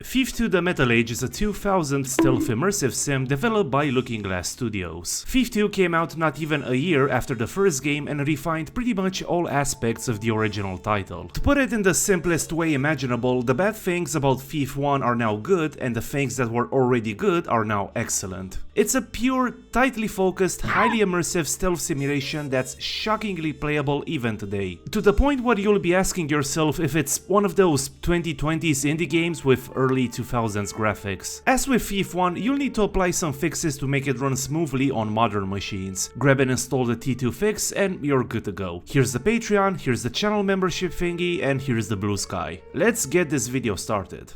Thief 2: The Metal Age is a 2000 stealth immersive sim developed by Looking Glass Studios. Thief 2 came out not even a year after the first game and refined pretty much all aspects of the original title. To put it in the simplest way imaginable, the bad things about Thief 1 are now good and the things that were already good are now excellent. It's a pure, tightly focused, highly immersive stealth simulation that's shockingly playable even today. To the point where you'll be asking yourself if it's one of those 2020s indie games with early 2000s graphics. As with Thief 1, you'll need to apply some fixes to make it run smoothly on modern machines. Grab and install the T2 fix and you're good to go. Here's the Patreon, here's the channel membership thingy, and here's the blue sky. Let's get this video started.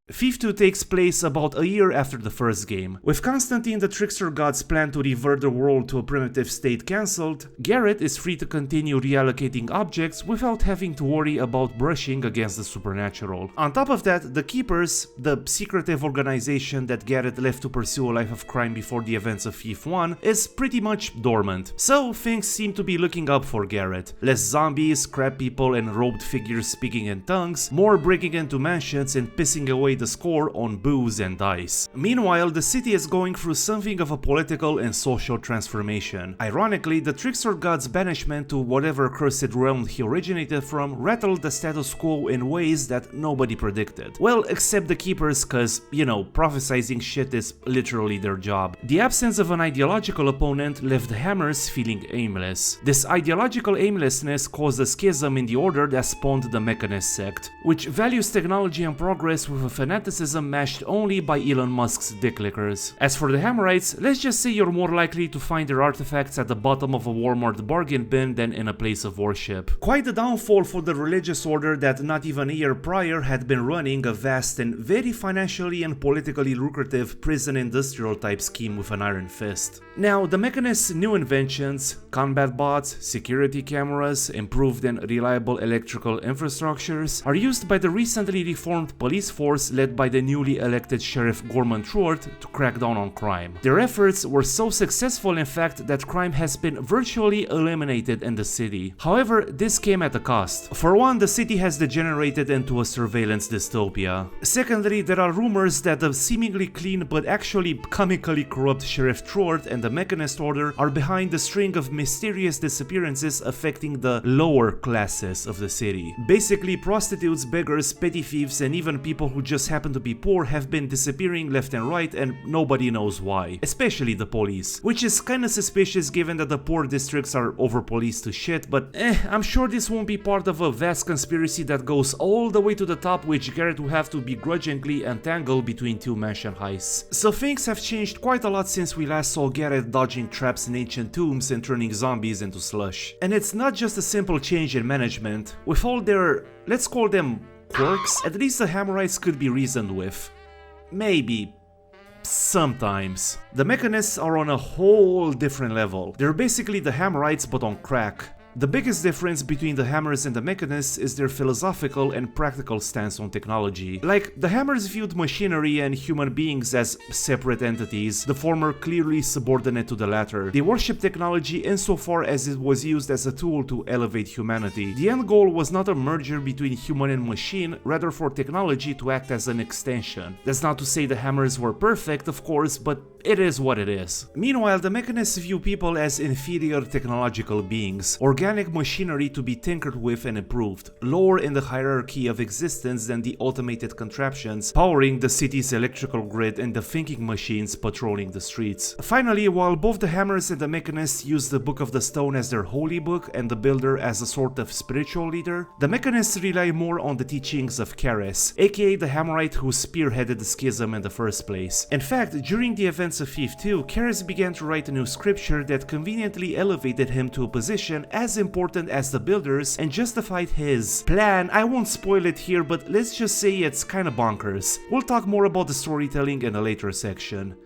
Thief 2 takes place about a year after the first game. With Constantine the Trickster God's plan to revert the world to a primitive state cancelled, Garrett is free to continue reallocating objects without having to worry about brushing against the supernatural. On top of that, the Keepers, the secretive organization that Garrett left to pursue a life of crime before the events of Thief 1, is pretty much dormant. So things seem to be looking up for Garrett. Less zombies, crab people and robed figures speaking in tongues, more breaking into mansions and pissing away the score on booze and dice. Meanwhile, the city is going through something of a political and social transformation. Ironically, the Trickster God's banishment to whatever cursed realm he originated from rattled the status quo in ways that nobody predicted. Well, except the Keepers, cause, you know, prophesizing shit is literally their job. The absence of an ideological opponent left the Hammers feeling aimless. This ideological aimlessness caused a schism in the order that spawned the Mechanist sect, which values technology and progress with a fanaticism matched only by Elon Musk's dick lickers. As for the Hammerites, let's just say you're more likely to find their artifacts at the bottom of a Walmart bargain bin than in a place of worship. Quite a downfall for the religious order that not even a year prior had been running a vast and very financially and politically lucrative prison industrial type scheme with an iron fist. Now, the Mechanists' new inventions, combat bots, security cameras, improved and reliable electrical infrastructures, are used by the recently reformed police force led by the newly elected Sheriff Gorman Truart to crack down on crime. Their efforts were so successful in fact that crime has been virtually eliminated in the city. However, this came at a cost. For one, the city has degenerated into a surveillance dystopia. Secondly, there are rumors that the seemingly clean but actually comically corrupt Sheriff Truart and the Mechanist Order are behind a string of mysterious disappearances affecting the lower classes of the city. Basically, prostitutes, beggars, petty thieves, and even people who just happen to be poor have been disappearing left and right and nobody knows why, especially the police, which is kinda suspicious given that the poor districts are over-policed to shit, but I'm sure this won't be part of a vast conspiracy that goes all the way to the top, which Garrett will have to begrudgingly untangle between two mansion heists. So things have changed quite a lot since we last saw Garrett dodging traps in ancient tombs and turning zombies into slush. And it's not just a simple change in management. With all their, let's call them quirks, at least the Hammerites could be reasoned with. Maybe. Sometimes. The Mechanists are on a whole different level. They're basically the Hammerites but on crack. The biggest difference between the Hammers and the Mechanists is their philosophical and practical stance on technology. Like, the Hammers viewed machinery and human beings as separate entities, the former clearly subordinate to the latter. They worship technology insofar as it was used as a tool to elevate humanity. The end goal was not a merger between human and machine, rather for technology to act as an extension. That's not to say the Hammers were perfect, of course, but it is what it is. Meanwhile, the Mechanists view people as inferior technological beings, organic machinery to be tinkered with and improved, lower in the hierarchy of existence than the automated contraptions powering the city's electrical grid and the thinking machines patrolling the streets. Finally, while both the Hammers and the Mechanists use the Book of the Stone as their holy book and the Builder as a sort of spiritual leader, the Mechanists rely more on the teachings of Karis, aka the Hammerite who spearheaded the schism in the first place. In fact, during the events of Thief 2, Karis began to write a new scripture that conveniently elevated him to a position as important as the Builders and justified his plan. I won't spoil it here, but let's just say it's kinda bonkers. We'll talk more about the storytelling in a later section.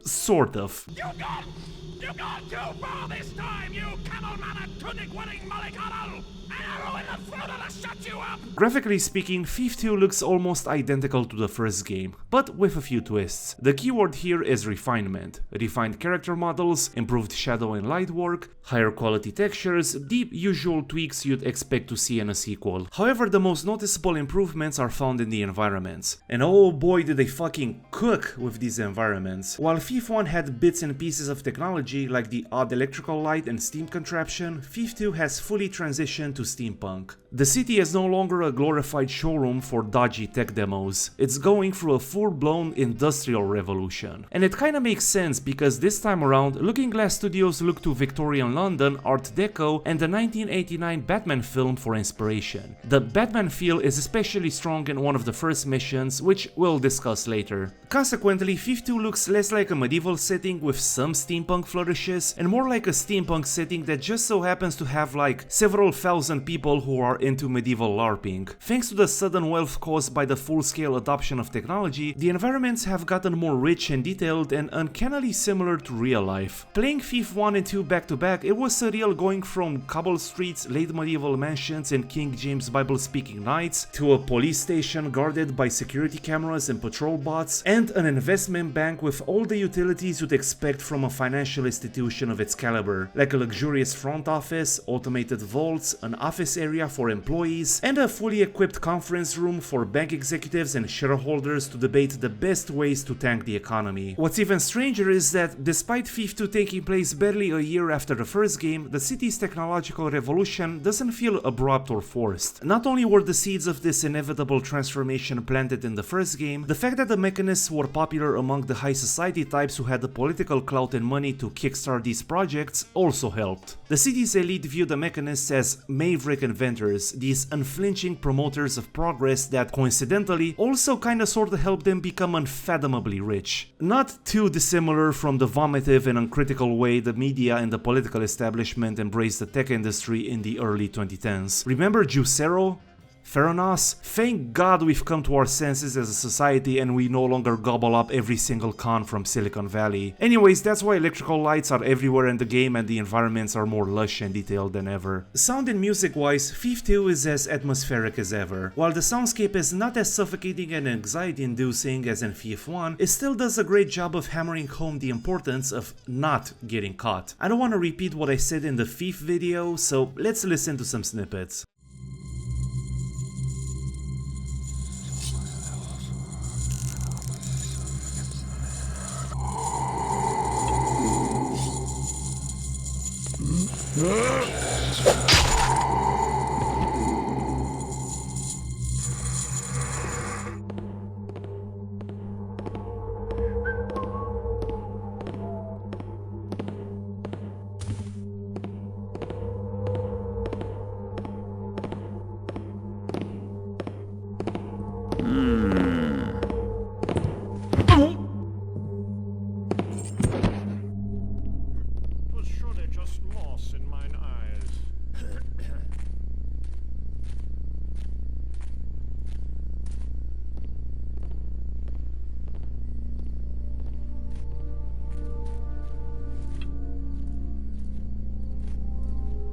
sort of. You got too far this time, you camel-mannered, tunic-wearing mollycoddle! An arrow in the throat that'll shut you up! Graphically speaking, Thief 2 looks almost identical to the first game, but with a few twists. The keyword here is refinement. Refined character models, improved shadow and light work, higher quality textures, the usual tweaks you'd expect to see in a sequel. However, the most noticeable improvements are found in the environments. And oh boy did they fucking cook with these environments. While Thief 1 had bits and pieces of technology like the odd electrical light and steam contraption, Thief 2 has fully transitioned to steampunk. The city is no longer a glorified showroom for dodgy tech demos, it's going through a full-blown industrial revolution. And it kinda makes sense because this time around, Looking Glass Studios look to Victorian London, Art Deco and the 1989 Batman film for inspiration. The Batman feel is especially strong in one of the first missions, which we'll discuss later. Consequently, Thief 2 looks less like a medieval setting with some steampunk flourishes, and more like a steampunk setting that just so happens to have like several thousand people who are into medieval LARPing. Thanks to the sudden wealth caused by the full-scale adoption of technology, the environments have gotten more rich and detailed and uncannily similar to real life. Playing Thief 1 and 2 back to back, it was surreal going from cobble streets, late medieval mansions and King James Bible-speaking knights, to a police station guarded by security cameras and patrol bots, and an investment bank with all the utilities you'd expect from a financial institution of its caliber, like a luxurious front office, automated vaults, an office area for employees, and a fully equipped conference room for bank executives and shareholders to debate the best ways to tank the economy. What's even stranger is that, despite Thief 2 taking place barely a year after the first game, the city's technological revolution doesn't feel abrupt or forced. Not only were the seeds of this inevitable transformation planted in the first game, the fact that the mechanists were popular among the high society types who had the political clout and money to kickstart these projects also helped. The city's elite view the mechanists as maverick inventors, these unflinching promoters of progress that coincidentally also kinda sorta helped them become unfathomably rich. Not too dissimilar from the vomitive and uncritical way the media and the political establishment embraced the tech industry in the early 2010s. Remember Juicero? Theranos? Thank God we've come to our senses as a society and we no longer gobble up every single con from Silicon Valley. Anyways, that's why electrical lights are everywhere in the game and the environments are more lush and detailed than ever. Sound and music wise, Thief 2 is as atmospheric as ever. While the soundscape is not as suffocating and anxiety inducing as in Thief 1, it still does a great job of hammering home the importance of not getting caught. I don't want to repeat what I said in the Thief video, so let's listen to some snippets. Was surely just moss in mine eyes.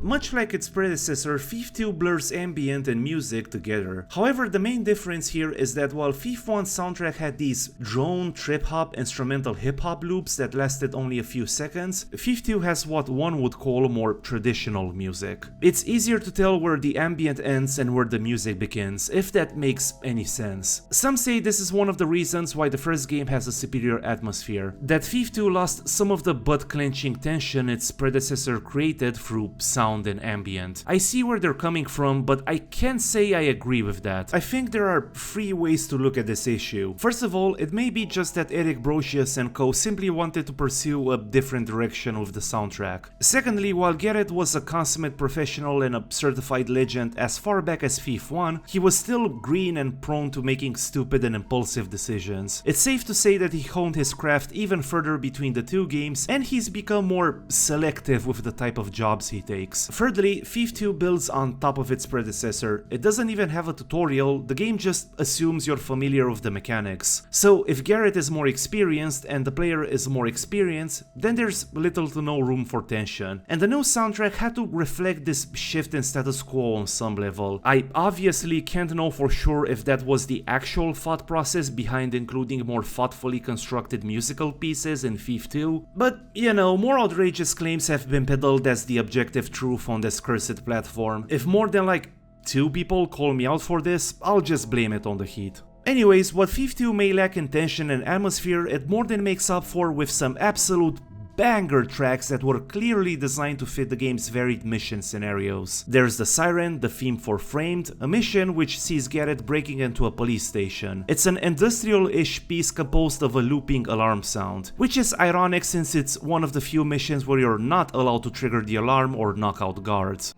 Much like its predecessor, Thief 2 blurs ambient and music together. However, the main difference here is that while Thief 1's soundtrack had these drone, trip-hop, instrumental hip-hop loops that lasted only a few seconds, Thief 2 has what one would call more traditional music. It's easier to tell where the ambient ends and where the music begins, if that makes any sense. Some say this is one of the reasons why the first game has a superior atmosphere, that Thief 2 lost some of the butt-clenching tension its predecessor created through sound and ambient. I see where they're coming from, but I can't say I agree with that. I think there are three ways to look at this issue. First of all, it may be just that Eric Brocious and co simply wanted to pursue a different direction with the soundtrack. Secondly, while Garrett was a consummate professional and a certified legend as far back as Thief 1, he was still green and prone to making stupid and impulsive decisions. It's safe to say that he honed his craft even further between the two games, and he's become more selective with the type of jobs he takes. mechanics. Thirdly, Thief 2 builds on top of its predecessor. It doesn't even have a tutorial, the game just assumes you're familiar with the mechanics. So if Garrett is more experienced and the player is more experienced, then there's little to no room for tension. And the new soundtrack had to reflect this shift in status quo on some level. I obviously can't know for sure if that was the actual thought process behind including more thoughtfully constructed musical pieces in Thief 2, but you know, more outrageous claims have been peddled as the objective truth on this cursed platform. If more than like 2 people call me out for this, I'll just blame it on the heat. Anyways, what Thief 2 may lack in tension and atmosphere, it more than makes up for with some absolute banger tracks that were clearly designed to fit the game's varied mission scenarios. There's the Siren, the theme for Framed, a mission which sees Garrett breaking into a police station. It's an industrial-ish piece composed of a looping alarm sound, which is ironic since it's one of the few missions where you're not allowed to trigger the alarm or knock out guards.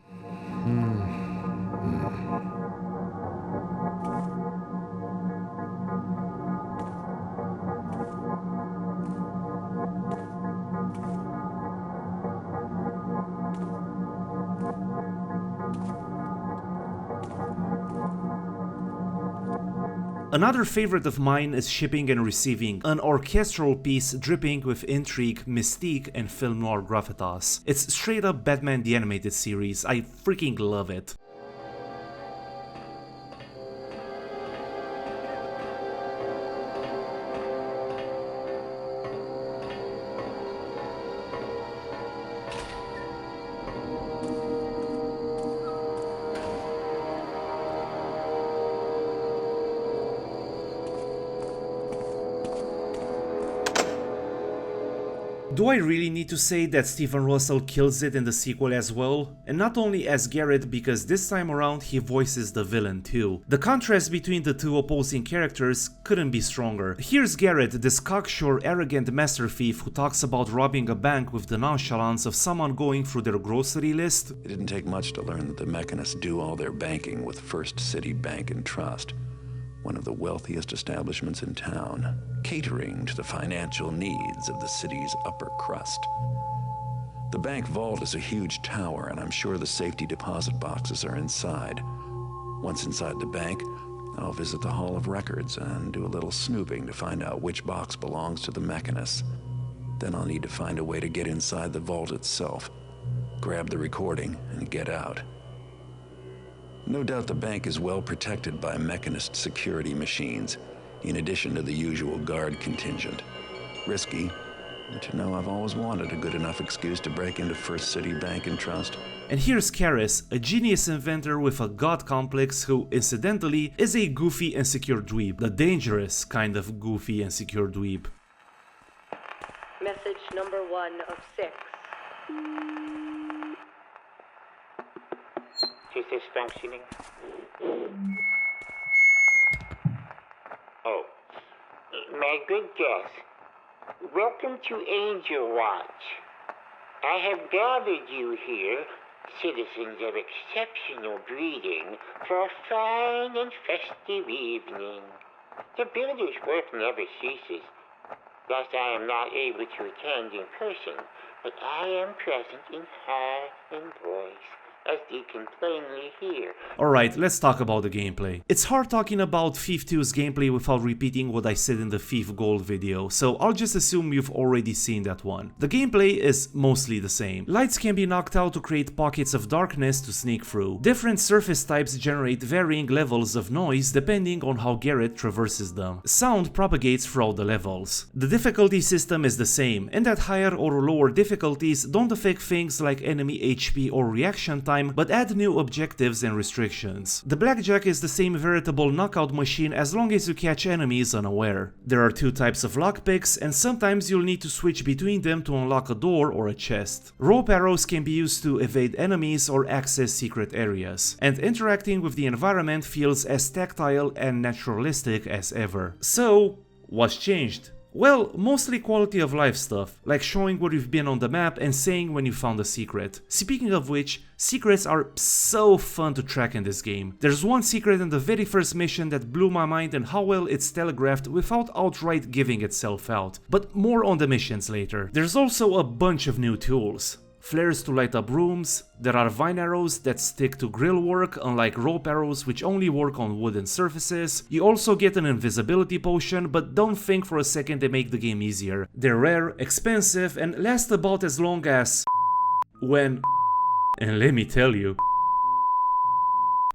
Another favorite of mine is Shipping and Receiving, an orchestral piece dripping with intrigue, mystique, and film noir gravitas. It's straight up Batman the Animated Series, I freaking love it. Do I really need to say that Stephen Russell kills it in the sequel as well? And not only as Garrett, because this time around he voices the villain too. The contrast between the two opposing characters couldn't be stronger. Here's Garrett, this cocksure, arrogant master thief who talks about robbing a bank with the nonchalance of someone going through their grocery list. It didn't take much to learn that the mechanists do all their banking with First City Bank and Trust, one of the wealthiest establishments in town, catering to the financial needs of the city's upper crust. The bank vault is a huge tower, and I'm sure the safety deposit boxes are inside. Once inside the bank, I'll visit the Hall of Records and do a little snooping to find out which box belongs to the mechanists. Then I'll need to find a way to get inside the vault itself, grab the recording, and get out. No doubt the bank is well protected by mechanist security machines, in addition to the usual guard contingent. Risky, but you know, I've always wanted a good enough excuse to break into First City Bank and Trust. And here's Karis, a genius inventor with a god complex who, incidentally, is a goofy and secure dweeb. The dangerous kind of goofy and secure dweeb. Message number 1 of 6. Is this functioning? Oh, my good guest, welcome to Angel Watch. I have gathered you here, citizens of exceptional breeding, for a fine and festive evening. The builder's work never ceases. Thus I am not able to attend in person, but I am present in heart and voice, as you can plainly hear. Alright, let's talk about the gameplay. It's hard talking about Thief 2's gameplay without repeating what I said in the Thief Gold video, so I'll just assume you've already seen that one. The gameplay is mostly the same. Lights can be knocked out to create pockets of darkness to sneak through. Different surface types generate varying levels of noise depending on how Garrett traverses them. Sound propagates throughout the levels. The difficulty system is the same, and that higher or lower difficulties don't affect things like enemy HP or reaction time, but add new objectives and restrictions. The blackjack is the same veritable knockout machine as long as you catch enemies unaware. There are 2 types of lockpicks, and sometimes you'll need to switch between them to unlock a door or a chest. Rope arrows can be used to evade enemies or access secret areas, and interacting with the environment feels as tactile and naturalistic as ever. So, what's changed? Well, mostly quality of life stuff, like showing where you've been on the map and saying when you found a secret. Speaking of which, secrets are so fun to track in this game. There's one secret in the very first mission that blew my mind and how well it's telegraphed without outright giving itself out, but more on the missions later. There's also a bunch of new tools. flares to light up rooms, there are vine arrows that stick to grill work unlike rope arrows which only work on wooden surfaces. You also get an invisibility potion, but don't think for a second they make the game easier. They're rare, expensive, and last about as long as when... and let me tell you.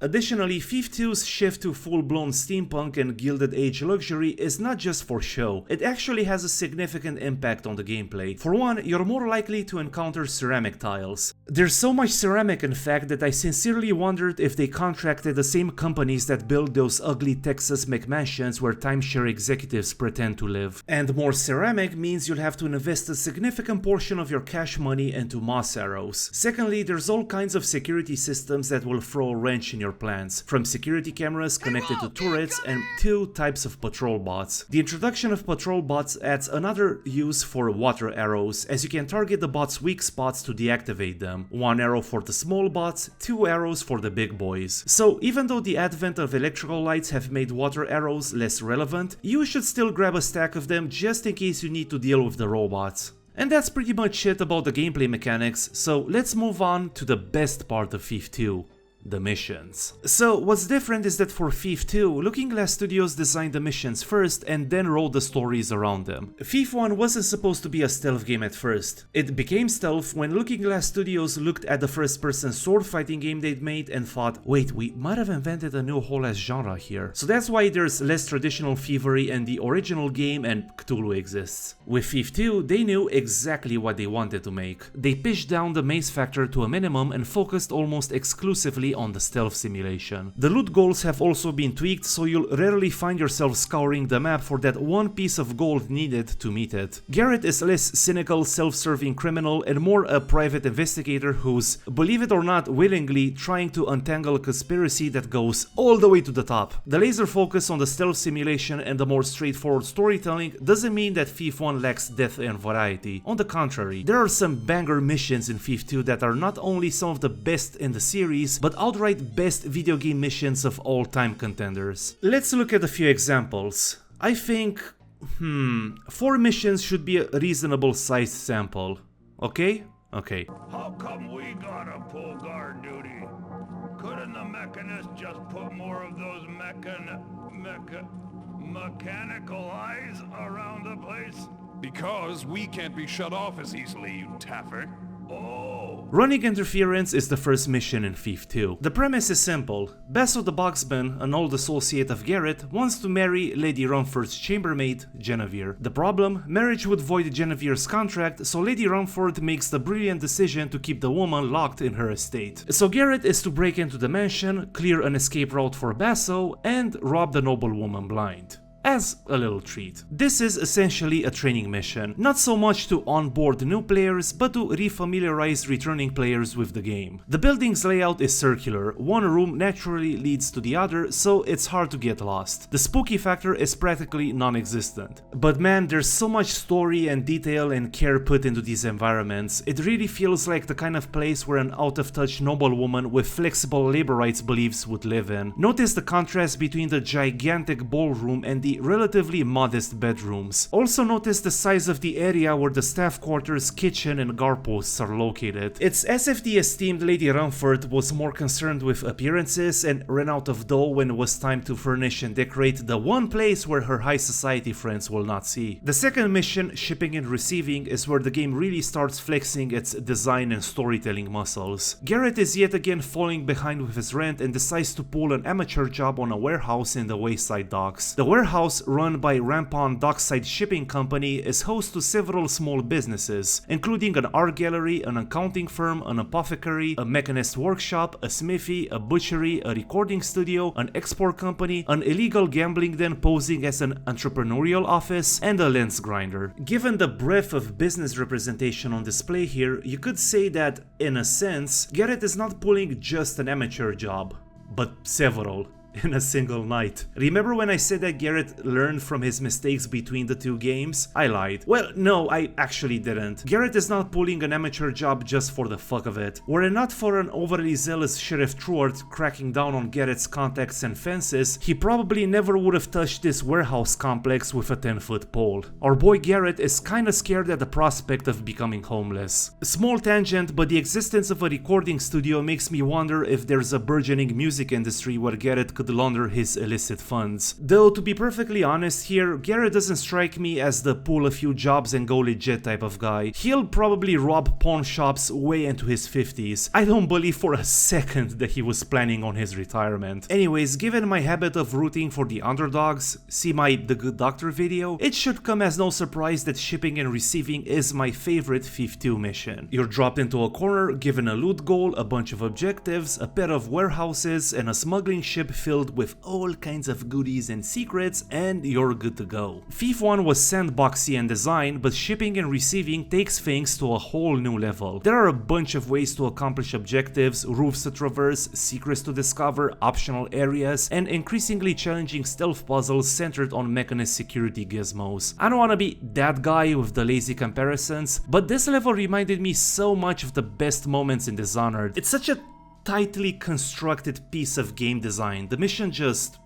Additionally, Thief 2's shift to full-blown steampunk and Gilded Age luxury is not just for show, it actually has a significant impact on the gameplay. For one, you're more likely to encounter ceramic tiles. There's so much ceramic in fact that I sincerely wondered if they contracted the same companies that build those ugly Texas McMansions where timeshare executives pretend to live. And more ceramic means you'll have to invest a significant portion of your cash money into moss arrows. Secondly, there's all kinds of security systems that will throw a wrench in your plans, from security cameras connected to turrets and 2 types of patrol bots. The introduction of patrol bots adds another use for water arrows, as you can target the bots' weak spots to deactivate them. 1 arrow for the small bots, 2 arrows for the big boys. So even though the advent of electrical lights have made water arrows less relevant, you should still grab a stack of them just in case you need to deal with the robots. And that's pretty much it about the gameplay mechanics, so let's move on to the best part of Thief 2. The missions. So what's different is that for Thief 2, Looking Glass Studios designed the missions first and then wrote the stories around them. Thief 1 wasn't supposed to be a stealth game at first. It became stealth when Looking Glass Studios looked at the first-person sword fighting game they'd made and thought, wait, we might have invented a new whole ass genre here. So that's why there's less traditional thievery in the original game and Cthulhu exists. With Thief 2, they knew exactly what they wanted to make. They pitched down the maze factor to a minimum and focused almost exclusively on the stealth simulation. The loot goals have also been tweaked, so you'll rarely find yourself scouring the map for that one piece of gold needed to meet it. Garrett is less cynical, self-serving criminal and more a private investigator who's, believe it or not, willingly trying to untangle a conspiracy that goes all the way to the top. The laser focus on the stealth simulation and the more straightforward storytelling doesn't mean that Thief 1 lacks depth and variety. On the contrary, there are some banger missions in Thief 2 that are not only some of the best in the series, but outright best video game missions of all time contenders. Let's look at a few examples. I think, 4 missions should be a reasonable sized sample. Okay? Okay. How come we gotta pull guard duty? Couldn't the mechanist just put more of those mechanical eyes around the place? Because we can't be shut off as easily, you taffer. Oh. Running interference is the first mission in Thief 2. The premise is simple. Basso the Boxman, an old associate of Garrett, wants to marry Lady Rumford's chambermaid, Genevieve. The problem? Marriage would void Genevieve's contract, so Lady Rumford makes the brilliant decision to keep the woman locked in her estate. So Garrett is to break into the mansion, clear an escape route for Basso, and rob the noblewoman blind. As a little treat. This is essentially a training mission, not so much to onboard new players, but to refamiliarize returning players with the game. The building's layout is circular, one room naturally leads to the other, so it's hard to get lost. The spooky factor is practically non-existent. But man, there's so much story and detail and care put into these environments, it really feels like the kind of place where an out-of-touch noblewoman with flexible labor rights beliefs would live in. Notice the contrast between the gigantic ballroom and the relatively modest bedrooms. Also notice the size of the area where the staff quarters, kitchen and guard posts are located. It's as if the esteemed Lady Rumford was more concerned with appearances and ran out of dough when it was time to furnish and decorate the one place where her high society friends will not see. The second mission, shipping and receiving, is where the game really starts flexing its design and storytelling muscles. Garrett is yet again falling behind with his rent and decides to pull an amateur job on a warehouse in the Wayside Docks. The warehouse, run by Rampon Dockside Shipping Company, is host to several small businesses, including an art gallery, an accounting firm, an apothecary, a mechanist workshop, a smithy, a butchery, a recording studio, an export company, an illegal gambling den posing as an entrepreneurial office, and a lens grinder. Given the breadth of business representation on display here, you could say that, in a sense, Garrett is not pulling just an amateur job, but several. in a single night. Remember when I said that Garrett learned from his mistakes between the two games? I lied. Well, no, I actually didn't. Garrett is not pulling an amateur job just for the fuck of it. Were it not for an overly zealous Sheriff Truart cracking down on Garrett's contacts and fences, he probably never would have touched this warehouse complex with a 10-foot pole. Our boy Garrett is kinda scared at the prospect of becoming homeless. Small tangent, but the existence of a recording studio makes me wonder if there's a burgeoning music industry where Garrett could launder his illicit funds. Though to be perfectly honest here, Garrett doesn't strike me as the pull a few jobs and go legit type of guy. He'll probably rob pawn shops way into his 50s. I don't believe for a second that he was planning on his retirement. Anyways, given my habit of rooting for the underdogs, see my The Good Doctor video, it should come as no surprise that shipping and receiving is my favorite Thief 2 mission. You're dropped into a corner, given a loot goal, a bunch of objectives, a pair of warehouses, and a smuggling ship filled with all kinds of goodies and secrets, and you're good to go. Thief 1 was sandboxy in design, but shipping and receiving takes things to a whole new level. There are a bunch of ways to accomplish objectives, roofs to traverse, secrets to discover, optional areas, and increasingly challenging stealth puzzles centered on Mechanist security gizmos. I don't wanna be that guy with the lazy comparisons, but this level reminded me so much of the best moments in Dishonored. It's such a tightly constructed piece of game design. The mission just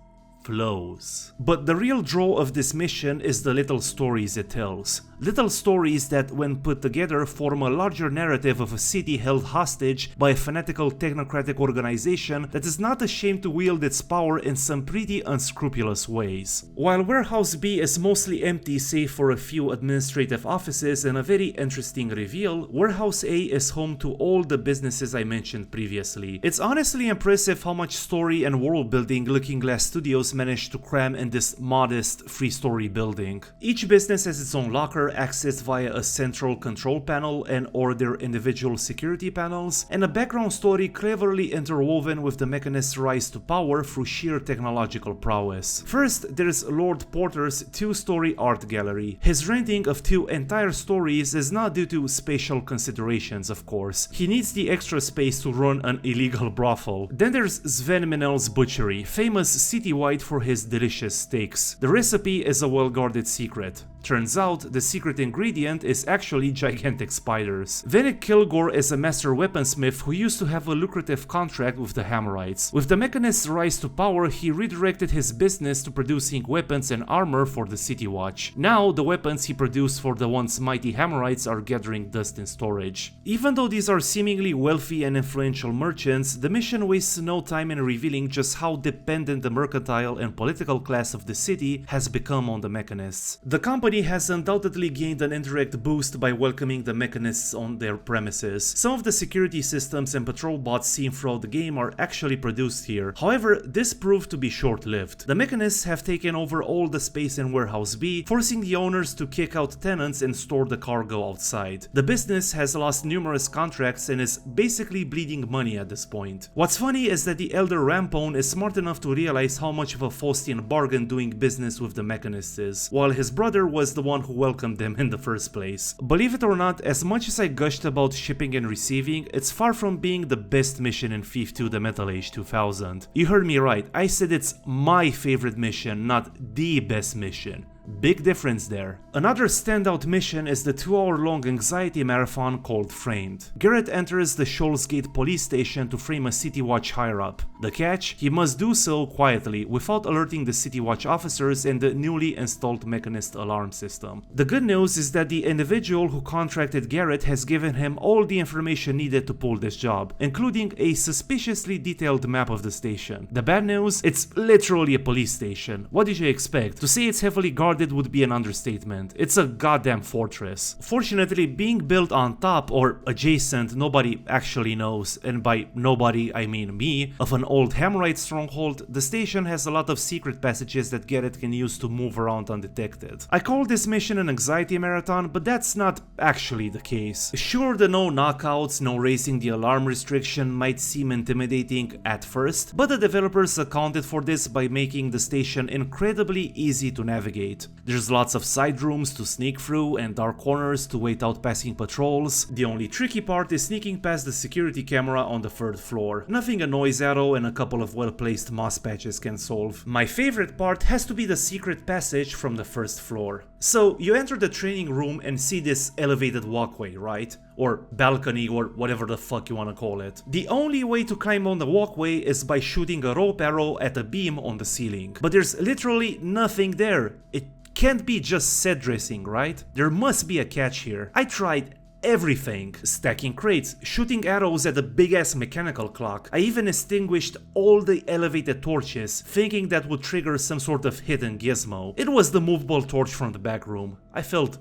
flows. But the real draw of this mission is the little stories it tells. Little stories that, when put together, form a larger narrative of a city held hostage by a fanatical technocratic organization that is not ashamed to wield its power in some pretty unscrupulous ways. While Warehouse B is mostly empty save for a few administrative offices and a very interesting reveal, Warehouse A is home to all the businesses I mentioned previously. It's honestly impressive how much story and world building Looking Glass Studios managed to cram in this modest, three-story building. Each business has its own locker, accessed via a central control panel and or their individual security panels, and a background story cleverly interwoven with the Mechanist's rise to power through sheer technological prowess. First, there's Lord Porter's two-story art gallery. His renting of two entire stories is not due to spatial considerations, of course. He needs the extra space to run an illegal brothel. Then there's Sven Menel's butchery, famous citywide for his delicious steaks. The recipe is a well-guarded secret. Turns out, the secret ingredient is actually gigantic spiders. Vanek Kilgore is a master weaponsmith who used to have a lucrative contract with the Hammerites. With the Mechanist's rise to power, he redirected his business to producing weapons and armor for the City Watch. Now, the weapons he produced for the once mighty Hammerites are gathering dust in storage. Even though these are seemingly wealthy and influential merchants, the mission wastes no time in revealing just how dependent the mercantile and political class of the city has become on the Mechanists. The company has undoubtedly gained an indirect boost by welcoming the Mechanists on their premises. Some of the security systems and patrol bots seen throughout the game are actually produced here. However, this proved to be short-lived. The Mechanists have taken over all the space in Warehouse B, forcing the owners to kick out tenants and store the cargo outside. The business has lost numerous contracts and is basically bleeding money at this point. What's funny is that the elder Rampone is smart enough to realize how much of a Faustian bargain doing business with the Mechanists is, while his brother was the one who welcomed them in the first place. Believe it or not, as much as I gushed about shipping and receiving, it's far from being the best mission in Thief 2 The Metal Age 2000. You heard me right, I said it's my favorite mission, not the best mission. Big difference there. Another standout mission is the 2-hour-long anxiety marathon called Framed. Garrett enters the Shoals Gate police station to frame a City Watch higher-up. The catch? He must do so quietly, without alerting the City Watch officers and the newly installed Mechanist alarm system. The good news is that the individual who contracted Garrett has given him all the information needed to pull this job, including a suspiciously detailed map of the station. The bad news? It's literally a police station. What did you expect? To say it's heavily guarded would be an understatement. It's a goddamn fortress. Fortunately, being built on top or adjacent, nobody actually knows, and by nobody I mean me, of an old Hammerite stronghold, the station has a lot of secret passages that Garrett can use to move around undetected. I call this mission an anxiety marathon, but that's not actually the case. Sure, the no knockouts, no raising the alarm restriction might seem intimidating at first, but the developers accounted for this by making the station incredibly easy to navigate. street. There's lots of side rooms to sneak through and dark corners to wait out passing patrols. The only tricky part is sneaking past the security camera on the 3rd floor. Nothing a noise arrow and a couple of well-placed moss patches can solve. My favorite part has to be the secret passage from the 1st floor. So you enter the training room and see this elevated walkway, right? Or balcony, or whatever the fuck you wanna call it. The only way to climb on the walkway is by shooting a rope arrow at a beam on the ceiling. But there's literally nothing there. It can't be just set dressing, right? There must be a catch here. I tried everything. Stacking crates, shooting arrows at a big ass mechanical clock. I even extinguished all the elevated torches, thinking that would trigger some sort of hidden gizmo. It was the movable torch from the back room. I felt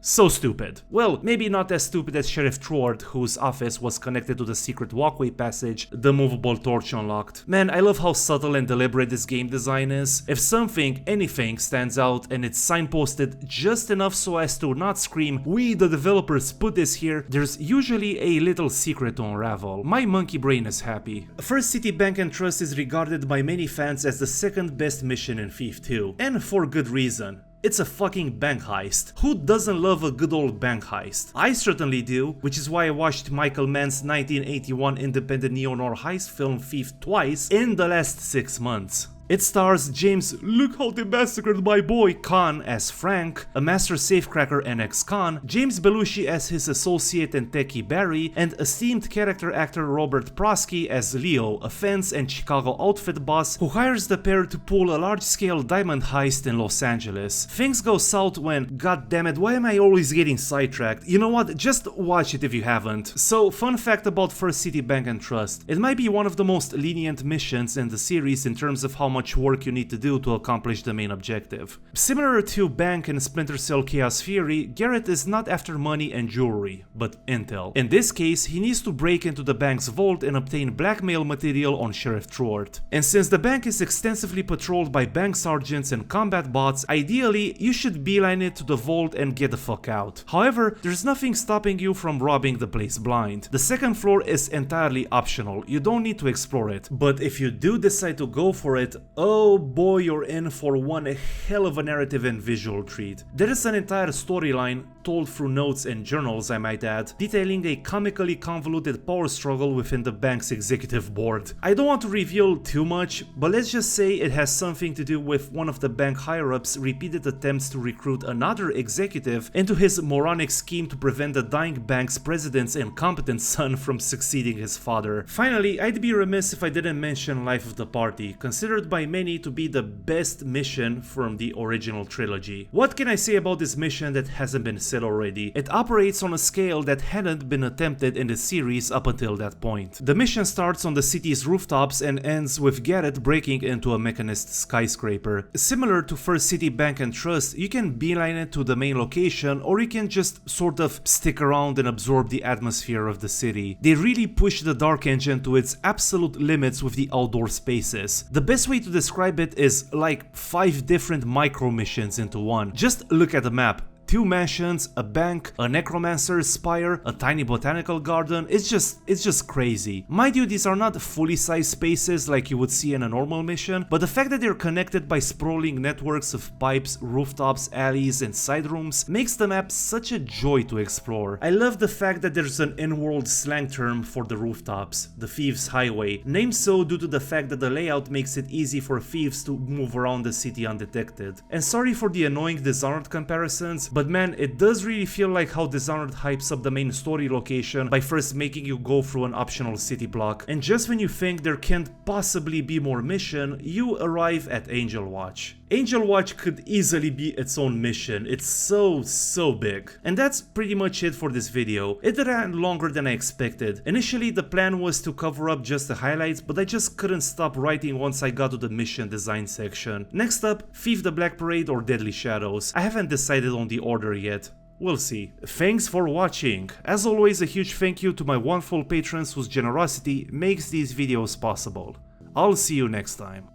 so stupid. Well, maybe not as stupid as Sheriff Truard, whose office was connected to the secret walkway passage the movable torch unlocked. Man, I love how subtle and deliberate this game design is. If something, anything, stands out and it's signposted just enough so as to not scream, "We the developers put this here," there's usually a little secret to unravel. My monkey brain is happy. First City Bank and Trust is regarded by many fans as the 2nd best mission in Thief 2, and for good reason. It's a fucking bank heist. Who doesn't love a good old bank heist? I certainly do, which is why I watched Michael Mann's 1981 independent neo-noir heist film Thief twice in the last 6 months. It stars James "Look how they massacred my boy" Caan as Frank, a master safecracker and ex-con, James Belushi as his associate and techie Barry, and esteemed character actor Robert Prosky as Leo, a fence and Chicago outfit boss who hires the pair to pull a large-scale diamond heist in Los Angeles. Things go south when, goddammit, why am I always getting sidetracked? You know what, just watch it if you haven't. So, fun fact about First City Bank and Trust. It might be one of the most lenient missions in the series in terms of how much work you need to do to accomplish the main objective. Similar to Bank and Splinter Cell Chaos Theory, Garrett is not after money and jewelry, but intel. In this case, he needs to break into the bank's vault and obtain blackmail material on Sheriff Truard. And since the bank is extensively patrolled by bank sergeants and combat bots, ideally, you should beeline it to the vault and get the fuck out. However, there's nothing stopping you from robbing the place blind. The 2nd floor is entirely optional, you don't need to explore it. But if you do decide to go for it, oh boy, you're in for one hell of a narrative and visual treat. There is an entire storyline, told through notes and journals I might add, detailing a comically convoluted power struggle within the bank's executive board. I don't want to reveal too much, but let's just say it has something to do with one of the bank higher-ups' repeated attempts to recruit another executive into his moronic scheme to prevent the dying bank's president's incompetent son from succeeding his father. Finally, I'd be remiss if I didn't mention Life of the Party, considered by many to be the best mission from the original trilogy. What can I say about this mission that hasn't been said already? It operates on a scale that hadn't been attempted in the series up until that point. The mission starts on the city's rooftops and ends with Garrett breaking into a mechanist skyscraper. Similar to First City Bank and Trust, you can beeline it to the main location, or you can just sort of stick around and absorb the atmosphere of the city. They really push the Dark Engine to its absolute limits with the outdoor spaces. The best way to describe it is like 5 different micro missions into one. Just look at the map. 2 mansions, a bank, a necromancer's spire, a tiny botanical garden. It's just crazy. Mind you, these are not fully sized spaces like you would see in a normal mission, but the fact that they're connected by sprawling networks of pipes, rooftops, alleys, and side rooms makes the map such a joy to explore. I love the fact that there's an in-world slang term for the rooftops, the Thieves' Highway, named so due to the fact that the layout makes it easy for thieves to move around the city undetected. And sorry for the annoying Dishonored comparisons, but man, it does really feel like how Dishonored hypes up the main story location by first making you go through an optional city block, and just when you think there can't possibly be more mission, you arrive at Angel Watch. Angel Watch could easily be its own mission, it's so big. And that's pretty much it for this video. It ran longer than I expected. Initially the plan was to cover up just the highlights, but I just couldn't stop writing once I got to the mission design section. Next up, Thief the Black Parade or Deadly Shadows. I haven't decided on the order yet. We'll see. Thanks for watching. As always, a huge thank you to my wonderful patrons whose generosity makes these videos possible. I'll see you next time.